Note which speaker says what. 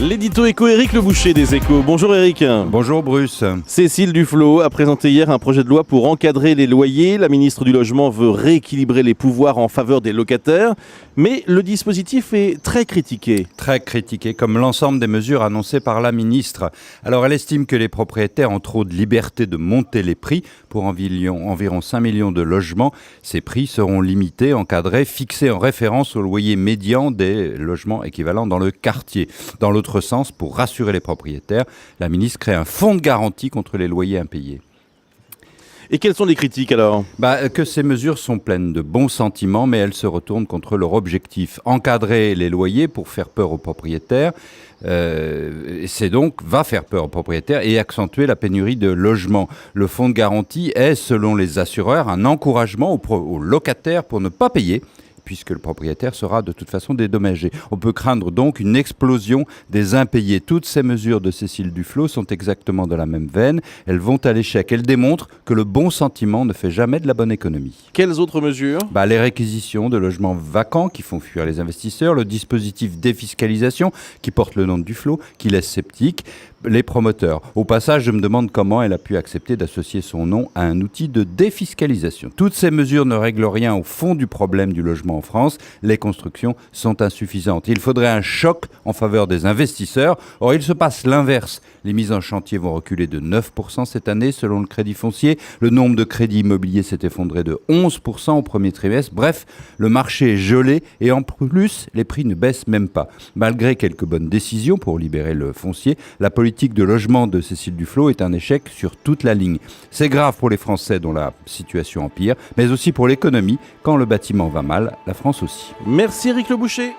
Speaker 1: L'édito éco, Éric Le Boucher des Échos. Bonjour Éric.
Speaker 2: Bonjour Bruce.
Speaker 1: Cécile Duflot a présenté hier un projet de loi pour encadrer les loyers. La ministre du Logement veut rééquilibrer les pouvoirs en faveur des locataires. Mais le dispositif est très critiqué.
Speaker 2: Très critiqué, comme l'ensemble des mesures annoncées par la ministre. Alors elle estime que les propriétaires ont trop de liberté de monter les prix pour environ 5 millions de logements. Ces prix seront limités, encadrés, fixés en référence au loyer médian des logements équivalents dans le quartier. Dans l'autre sens, pour rassurer les propriétaires, la ministre crée un fonds de garantie contre les loyers impayés.
Speaker 1: Et quelles sont les critiques alors ?
Speaker 2: Que ces mesures sont pleines de bons sentiments, mais elles se retournent contre leur objectif. Encadrer les loyers pour faire peur aux propriétaires, va faire peur aux propriétaires et accentuer la pénurie de logements. Le fonds de garantie est, selon les assureurs, un encouragement aux locataires pour ne pas payer, puisque le propriétaire sera de toute façon dédommagé. On peut craindre donc une explosion des impayés. Toutes ces mesures de Cécile Duflot sont exactement de la même veine. Elles vont à l'échec. Elles démontrent que le bon sentiment ne fait jamais de la bonne économie.
Speaker 1: Quelles autres mesures ?
Speaker 2: Les réquisitions de logements vacants qui font fuir les investisseurs, le dispositif défiscalisation qui porte le nom de Duflot, qui laisse sceptiques les promoteurs. Au passage, je me demande comment elle a pu accepter d'associer son nom à un outil de défiscalisation. Toutes ces mesures ne règlent rien au fond du problème du logement en France. Les constructions sont insuffisantes. Il faudrait un choc en faveur des investisseurs. Or, il se passe l'inverse. Les mises en chantier vont reculer de 9% cette année, selon le Crédit Foncier. Le nombre de crédits immobiliers s'est effondré de 11% au premier trimestre. Bref, le marché est gelé et en plus, les prix ne baissent même pas. Malgré quelques bonnes décisions pour libérer le foncier, la politique de logement de Cécile Duflot est un échec sur toute la ligne. C'est grave pour les Français dont la situation empire, mais aussi pour l'économie. Quand le bâtiment va mal, la France aussi.
Speaker 1: Merci Éric Le Boucher.